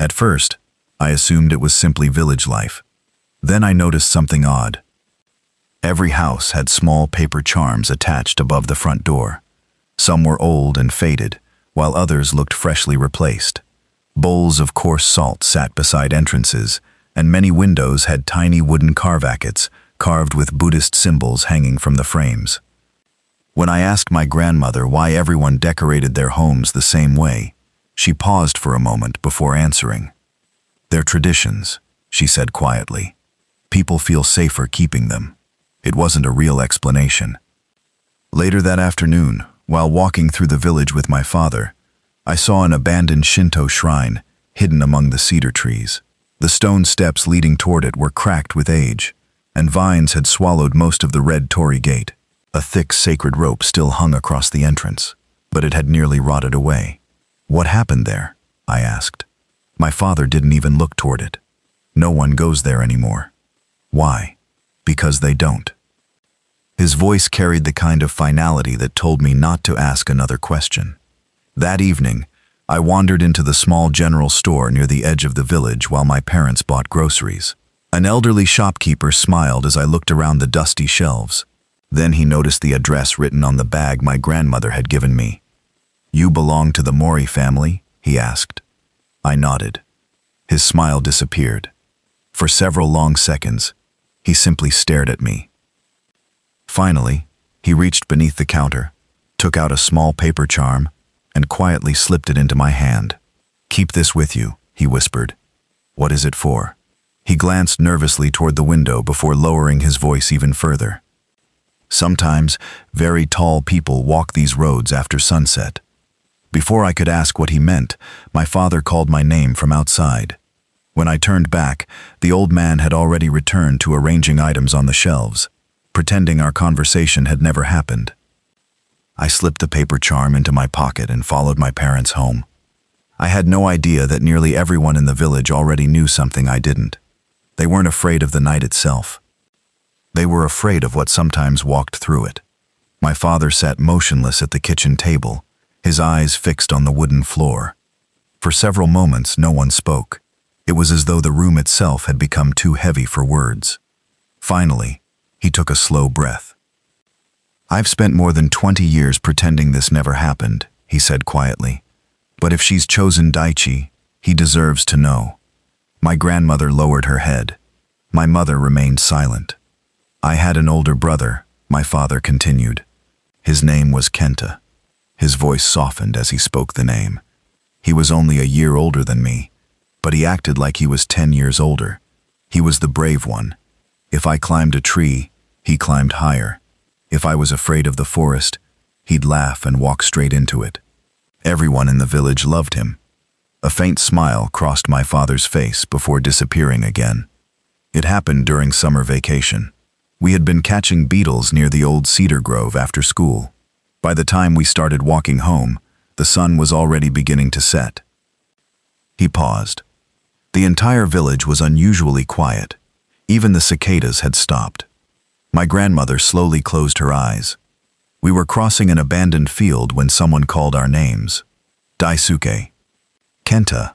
At first, I assumed it was simply village life. Then I noticed something odd. Every house had small paper charms attached above the front door. Some were old and faded, while others looked freshly replaced. Bowls of coarse salt sat beside entrances, and many windows had tiny wooden carvackets carved with Buddhist symbols hanging from the frames. When I asked my grandmother why everyone decorated their homes the same way, she paused for a moment before answering. "They're traditions," she said quietly. "People feel safer keeping them." It wasn't a real explanation. Later that afternoon, while walking through the village with my father, I saw an abandoned Shinto shrine hidden among the cedar trees. The stone steps leading toward it were cracked with age, and vines had swallowed most of the red torii gate. A thick sacred rope still hung across the entrance, but it had nearly rotted away. "What happened there?" I asked. My father didn't even look toward it. "No one goes there anymore." "Why?" "Because they don't." His voice carried the kind of finality that told me not to ask another question. That evening, I wandered into the small general store near the edge of the village while my parents bought groceries. An elderly shopkeeper smiled as I looked around the dusty shelves. Then he noticed the address written on the bag my grandmother had given me. "You belong to the Mori family?" he asked. I nodded. His smile disappeared. For several long seconds, he simply stared at me. Finally, he reached beneath the counter, took out a small paper charm, and quietly slipped it into my hand. "Keep this with you," he whispered. "What is it for?" He glanced nervously toward the window before lowering his voice even further. "Sometimes, very tall people walk these roads after sunset." Before I could ask what he meant, my father called my name from outside. When I turned back, the old man had already returned to arranging items on the shelves, pretending our conversation had never happened. I slipped the paper charm into my pocket and followed my parents home. I had no idea that nearly everyone in the village already knew something I didn't. They weren't afraid of the night itself. They were afraid of what sometimes walked through it. My father sat motionless at the kitchen table, his eyes fixed on the wooden floor. For several moments, no one spoke. It was as though the room itself had become too heavy for words. Finally, he took a slow breath. "I've spent more than 20 years pretending this never happened," he said quietly. "But if she's chosen Daichi, he deserves to know." My grandmother lowered her head. My mother remained silent. "I had an older brother," my father continued. "His name was Kenta." His voice softened as he spoke the name. "He was only a year older than me, but he acted like he was 10 years older. He was the brave one. If I climbed a tree, he climbed higher. If I was afraid of the forest, he'd laugh and walk straight into it. Everyone in the village loved him." A faint smile crossed my father's face before disappearing again. It happened during summer vacation. We had been catching beetles near the old cedar grove after school. By the time we started walking home, the sun was already beginning to set. He paused. The entire village was unusually quiet. Even the cicadas had stopped. My grandmother slowly closed her eyes. We were crossing an abandoned field when someone called our names. "Daisuke." "Kenta."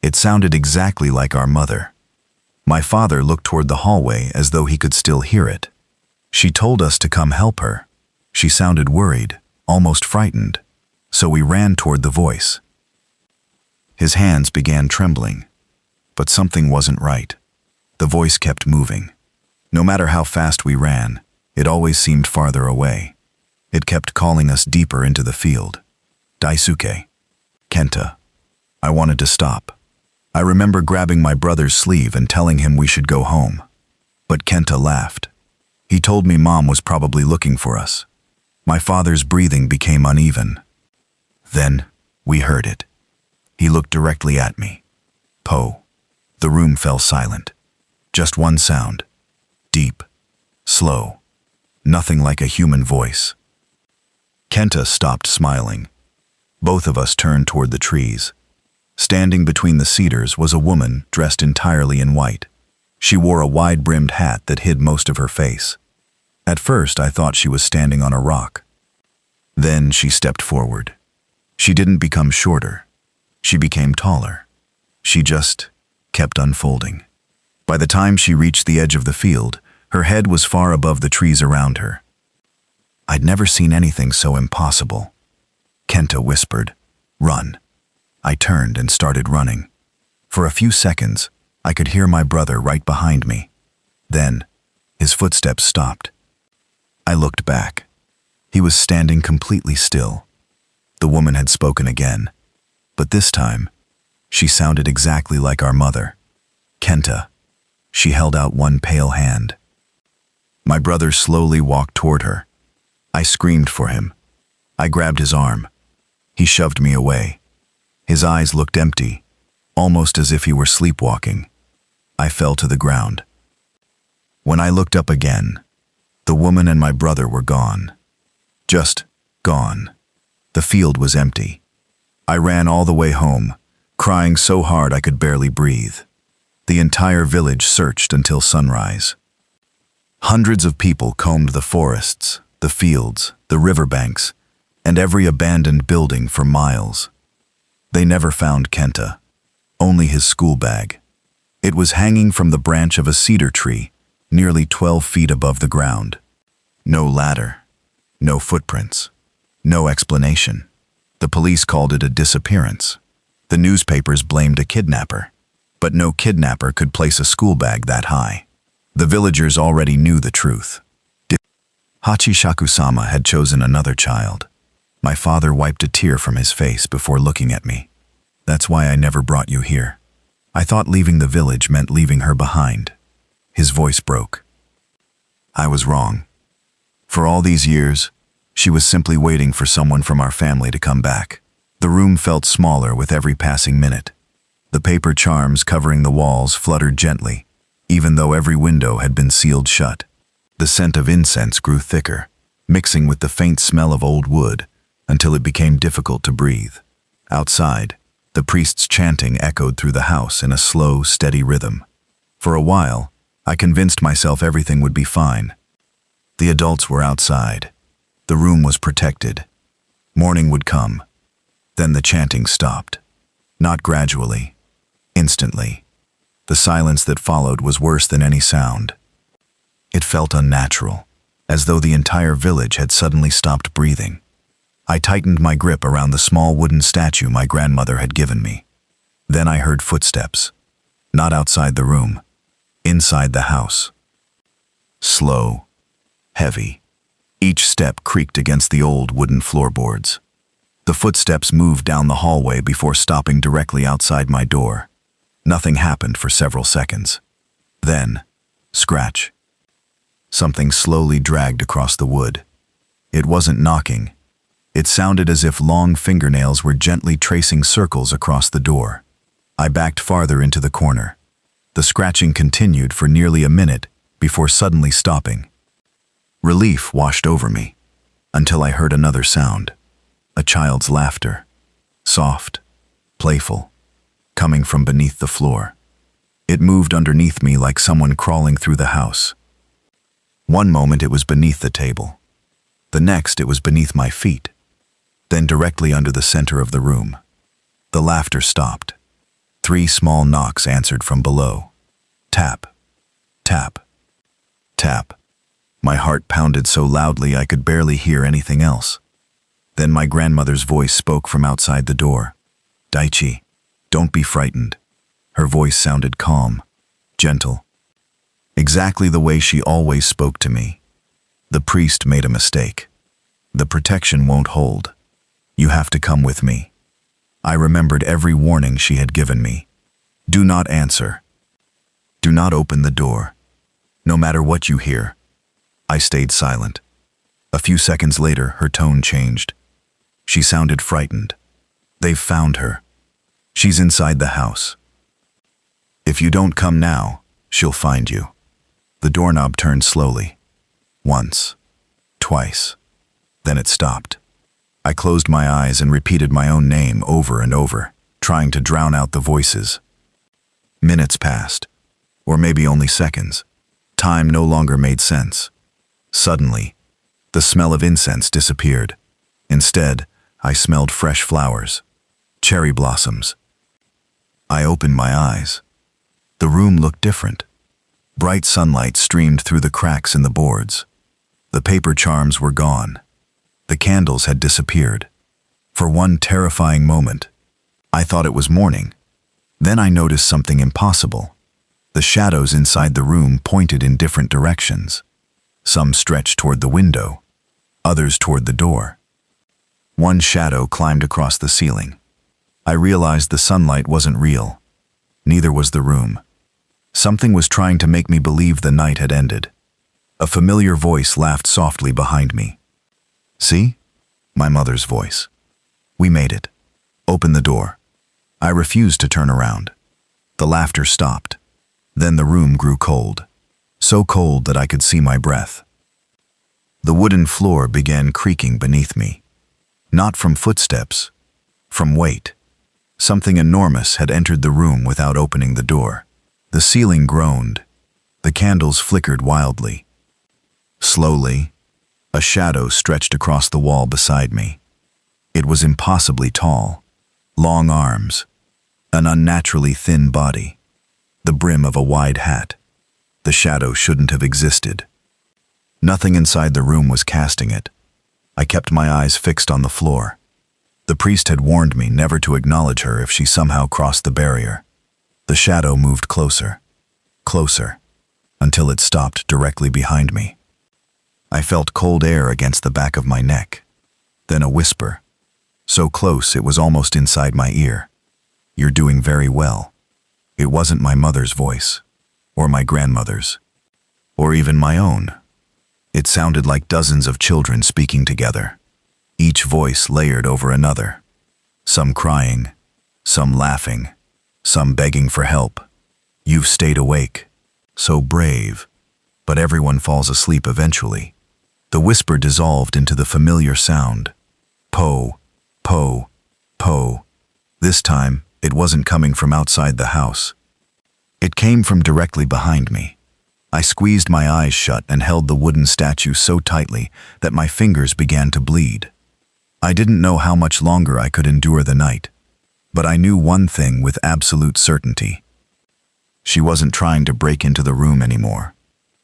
It sounded exactly like our mother. My father looked toward the hallway as though he could still hear it. "She told us to come help her." She sounded worried, almost frightened, so we ran toward the voice. His hands began trembling, but something wasn't right. The voice kept moving. No matter how fast we ran, it always seemed farther away. It kept calling us deeper into the field. "Daisuke." "Kenta." I wanted to stop. I remember grabbing my brother's sleeve and telling him we should go home. But Kenta laughed. He told me Mom was probably looking for us. My father's breathing became uneven. Then, we heard it. He looked directly at me. "Po." The room fell silent. Just one sound. Deep. Slow. Nothing like a human voice. Kenta stopped smiling. Both of us turned toward the trees. Standing between the cedars was a woman dressed entirely in white. She wore a wide-brimmed hat that hid most of her face. At first, I thought she was standing on a rock. Then she stepped forward. She didn't become shorter. She became taller. She just kept unfolding. By the time she reached the edge of the field, her head was far above the trees around her. I'd never seen anything so impossible. Kenta whispered, "Run." I turned and started running. For a few seconds, I could hear my brother right behind me. Then, his footsteps stopped. I looked back. He was standing completely still. The woman had spoken again, but this time, she sounded exactly like our mother. "Kenta." She held out one pale hand. My brother slowly walked toward her. I screamed for him. I grabbed his arm. He shoved me away. His eyes looked empty, almost as if he were sleepwalking. I fell to the ground. When I looked up again, the woman and my brother were gone. Just gone. The field was empty. I ran all the way home, crying so hard I could barely breathe. The entire village searched until sunrise. Hundreds of people combed the forests, the fields, the riverbanks, and every abandoned building for miles. They never found Kenta, only his school bag. It was hanging from the branch of a cedar tree, nearly 12 feet above the ground. No ladder, no footprints, no explanation. The police called it a disappearance. The newspapers blamed a kidnapper, but no kidnapper could place a school bag that high. The villagers already knew the truth. Hachishakusama had chosen another child. My father wiped a tear from his face before looking at me. "That's why I never brought you here. I thought leaving the village meant leaving her behind." His voice broke. I was wrong. For all these years, she was simply waiting for someone from our family to come back. The room felt smaller with every passing minute. The paper charms covering the walls fluttered gently, even though every window had been sealed shut. The scent of incense grew thicker, mixing with the faint smell of old wood, until it became difficult to breathe. Outside, the priest's chanting echoed through the house in a slow, steady rhythm. For a while, I convinced myself everything would be fine. The adults were outside. The room was protected. Morning would come. Then the chanting stopped. Not gradually. Instantly. The silence that followed was worse than any sound. It felt unnatural, as though the entire village had suddenly stopped breathing. I tightened my grip around the small wooden statue my grandmother had given me. Then I heard footsteps. Not outside the room. Inside the house. Slow. Heavy. Each step creaked against the old wooden floorboards. The footsteps moved down the hallway before stopping directly outside my door. Nothing happened for several seconds. Then, scratch. Something slowly dragged across the wood. It wasn't knocking. It sounded as if long fingernails were gently tracing circles across the door. I backed farther into the corner. The scratching continued for nearly a minute before suddenly stopping. Relief washed over me, until I heard another sound. A child's laughter. Soft, playful, coming from beneath the floor. It moved underneath me like someone crawling through the house. One moment it was beneath the table. The next it was beneath my feet. Then directly under the center of the room. The laughter stopped. 3 small knocks answered from below. Tap, tap, tap. My heart pounded so loudly I could barely hear anything else. Then my grandmother's voice spoke from outside the door. "Daichi, don't be frightened." Her voice sounded calm, gentle. Exactly the way she always spoke to me. "The priest made a mistake. The protection won't hold. You have to come with me." I remembered every warning she had given me. Do not answer. Do not open the door. No matter what you hear. I stayed silent. A few seconds later, her tone changed. She sounded frightened. "They've found her. She's inside the house. If you don't come now, she'll find you." The doorknob turned slowly. Once. Twice. Then it stopped. I closed my eyes and repeated my own name over and over, trying to drown out the voices. Minutes passed, or maybe only seconds. Time no longer made sense. Suddenly, the smell of incense disappeared. Instead, I smelled fresh flowers, cherry blossoms. I opened my eyes. The room looked different. Bright sunlight streamed through the cracks in the boards. The paper charms were gone. The candles had disappeared. For one terrifying moment, I thought it was morning. Then I noticed something impossible. The shadows inside the room pointed in different directions. Some stretched toward the window, others toward the door. One shadow climbed across the ceiling. I realized the sunlight wasn't real. Neither was the room. Something was trying to make me believe the night had ended. A familiar voice laughed softly behind me. "See?" My mother's voice. "We made it. Open the door." I refused to turn around. The laughter stopped. Then the room grew cold. So cold that I could see my breath. The wooden floor began creaking beneath me. Not from footsteps, from weight. Something enormous had entered the room without opening the door. The ceiling groaned. The candles flickered wildly. Slowly, a shadow stretched across the wall beside me. It was impossibly tall. Long arms, an unnaturally thin body, the brim of a wide hat. The shadow shouldn't have existed. Nothing inside the room was casting it. I kept my eyes fixed on the floor. The priest had warned me never to acknowledge her if she somehow crossed the barrier. The shadow moved closer, closer, until it stopped directly behind me. I felt cold air against the back of my neck. Then a whisper, so close it was almost inside my ear. "You're doing very well." It wasn't my mother's voice, or my grandmother's, or even my own. It sounded like dozens of children speaking together, each voice layered over another. Some crying, some laughing, some begging for help. "You've stayed awake. So brave." But everyone falls asleep eventually. The whisper dissolved into the familiar sound. Po, po, po. This time, it wasn't coming from outside the house. It came from directly behind me. I squeezed my eyes shut and held the wooden statue so tightly that my fingers began to bleed. I didn't know how much longer I could endure the night, but I knew one thing with absolute certainty. She wasn't trying to break into the room anymore.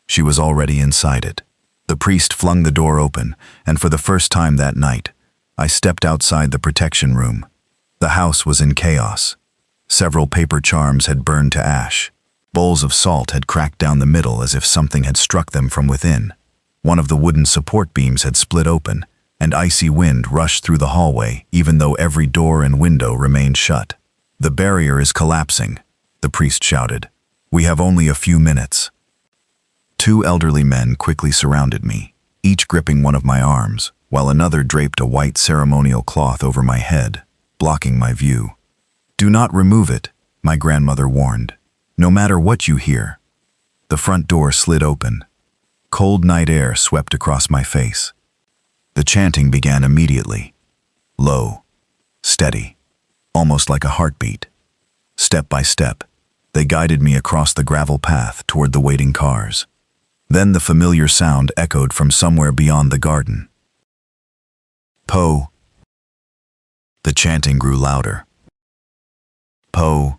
She was already inside it. The priest flung the door open, and for the first time that night, I stepped outside the protection room. The house was in chaos. Several paper charms had burned to ash. Bowls of salt had cracked down the middle as if something had struck them from within. One of the wooden support beams had split open, and icy wind rushed through the hallway even though every door and window remained shut. "The barrier is collapsing," the priest shouted. "We have only a few minutes." Two elderly men quickly surrounded me, each gripping one of my arms, while another draped a white ceremonial cloth over my head, blocking my view. "Do not remove it," my grandmother warned. "No matter what you hear." The front door slid open. Cold night air swept across my face. The chanting began immediately. Low, steady, almost like a heartbeat. Step by step, they guided me across the gravel path toward the waiting cars. Then the familiar sound echoed from somewhere beyond the garden. Po. The chanting grew louder. Po.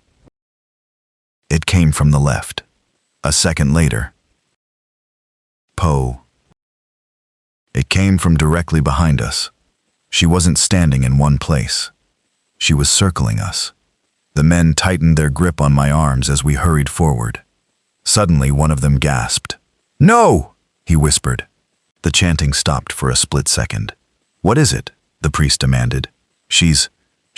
It came from the left. A second later. Po. It came from directly behind us. She wasn't standing in one place. She was circling us. The men tightened their grip on my arms as we hurried forward. Suddenly, one of them gasped. "No!" he whispered. The chanting stopped for a split second. "What is it?" the priest demanded. She's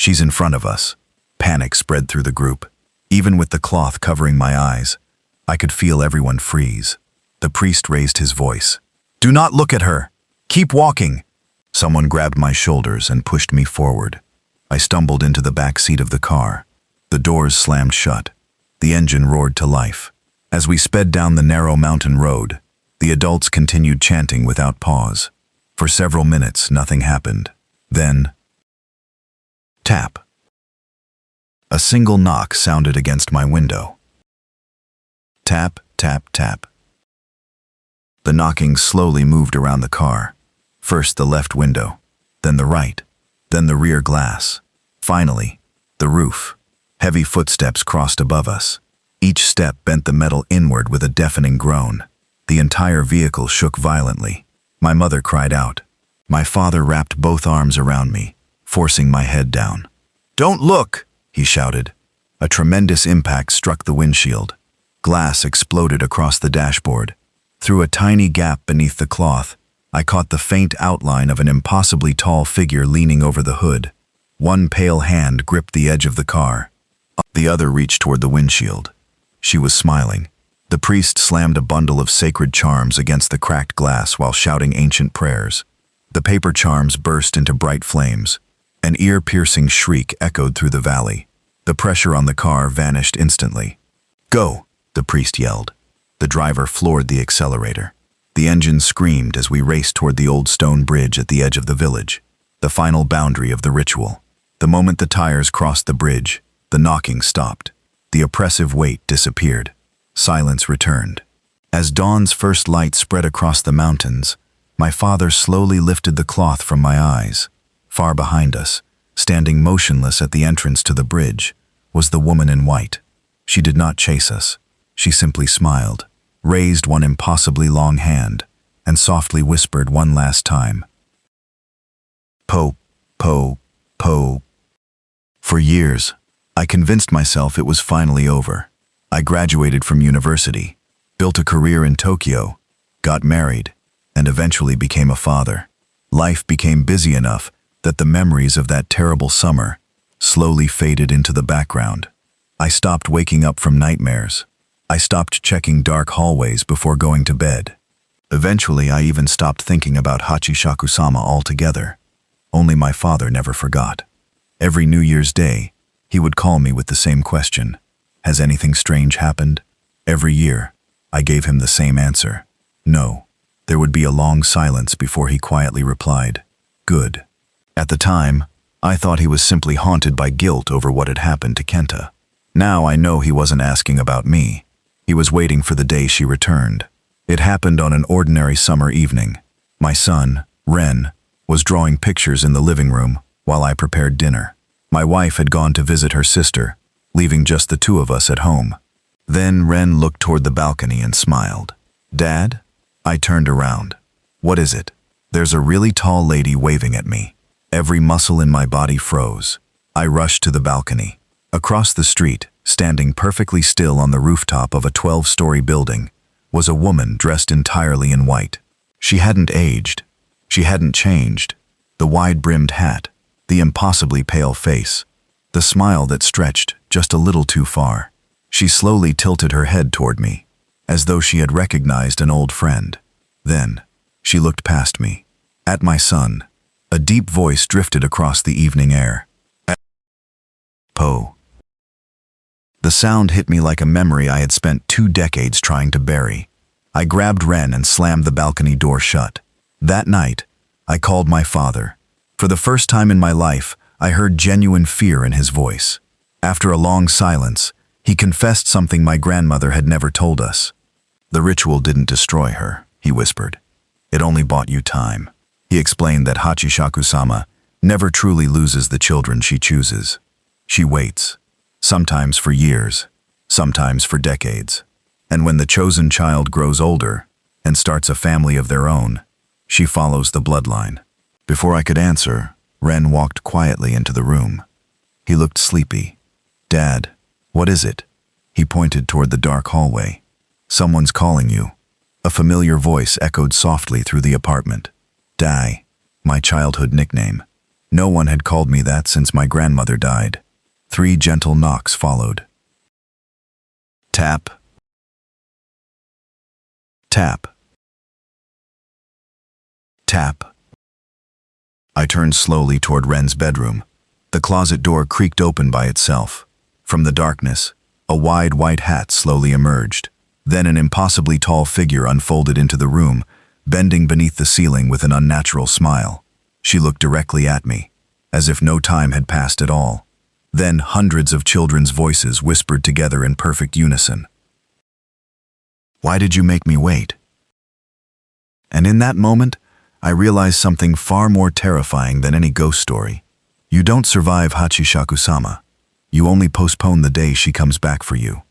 in front of us." Panic spread through the group. Even with the cloth covering my eyes, I could feel everyone freeze. The priest raised his voice. "Do not look at her! Keep walking!" Someone grabbed my shoulders and pushed me forward. I stumbled into the back seat of the car. The doors slammed shut. The engine roared to life. As we sped down the narrow mountain road, the adults continued chanting without pause. For several minutes, nothing happened. Then, tap. A single knock sounded against my window. Tap, tap, tap. The knocking slowly moved around the car. First the left window, then the right, then the rear glass. Finally, the roof. Heavy footsteps crossed above us. Each step bent the metal inward with a deafening groan. The entire vehicle shook violently. My mother cried out. My father wrapped both arms around me, forcing my head down. "Don't look!" he shouted. A tremendous impact struck the windshield. Glass exploded across the dashboard. Through a tiny gap beneath the cloth, I caught the faint outline of an impossibly tall figure leaning over the hood. One pale hand gripped the edge of the car. The other reached toward the windshield. She was smiling. The priest slammed a bundle of sacred charms against the cracked glass while shouting ancient prayers. The paper charms burst into bright flames. An ear-piercing shriek echoed through the valley. The pressure on the car vanished instantly. "Go!" the priest yelled. The driver floored the accelerator. The engine screamed as we raced toward the old stone bridge at the edge of the village, the final boundary of the ritual. The moment the tires crossed the bridge, the knocking stopped. The oppressive weight disappeared. Silence returned. As dawn's first light spread across the mountains, my father slowly lifted the cloth from my eyes. Far behind us, standing motionless at the entrance to the bridge, was the woman in white. She did not chase us. She simply smiled, raised one impossibly long hand, and softly whispered one last time. "Po, po, po." For years, I convinced myself it was finally over. I graduated from university, built a career in Tokyo, got married, and eventually became a father. Life became busy enough that the memories of that terrible summer slowly faded into the background. I stopped waking up from nightmares. I stopped checking dark hallways before going to bed. Eventually, I even stopped thinking about Hachishakusama altogether. Only my father never forgot. Every New Year's Day, he would call me with the same question. "Has anything strange happened?" Every year, I gave him the same answer. No. There would be a long silence before he quietly replied, "Good." At the time, I thought he was simply haunted by guilt over what had happened to Kenta. Now I know he wasn't asking about me. He was waiting for the day she returned. It happened on an ordinary summer evening. My son, Ren, was drawing pictures in the living room while I prepared dinner. My wife had gone to visit her sister, leaving just the two of us at home. Then Ren looked toward the balcony and smiled. "Dad?" I turned around. "What is it?" "There's a really tall lady waving at me." Every muscle in my body froze. I rushed to the balcony. Across the street, standing perfectly still on the rooftop of a 12-story building, was a woman dressed entirely in white. She hadn't aged. She hadn't changed. The wide-brimmed hat, the impossibly pale face, the smile that stretched just a little too far. She slowly tilted her head toward me, as though she had recognized an old friend. Then, she looked past me, at my son. A deep voice drifted across the evening air. "Po." The sound hit me like a memory I had spent 2 decades trying to bury. I grabbed Ren and slammed the balcony door shut. That night, I called my father. For the first time in my life, I heard genuine fear in his voice. After a long silence, he confessed something my grandmother had never told us. "The ritual didn't destroy her," he whispered. "It only bought you time." He explained that Hachishakusama never truly loses the children she chooses. She waits, sometimes for years, sometimes for decades. And when the chosen child grows older and starts a family of their own, she follows the bloodline. Before I could answer, Ren walked quietly into the room. He looked sleepy. "Dad, what is it?" He pointed toward the dark hallway. "Someone's calling you." A familiar voice echoed softly through the apartment. Dai, my childhood nickname. No one had called me that since my grandmother died. 3 gentle knocks followed. Tap. Tap. Tap. I turned slowly toward Ren's bedroom. The closet door creaked open by itself. From the darkness, a wide white hat slowly emerged. Then an impossibly tall figure unfolded into the room, bending beneath the ceiling with an unnatural smile. She looked directly at me, as if no time had passed at all. Then hundreds of children's voices whispered together in perfect unison. "Why did you make me wait?" And in that moment, I realized something far more terrifying than any ghost story. You don't survive Hachishakusama. You only postpone the day she comes back for you.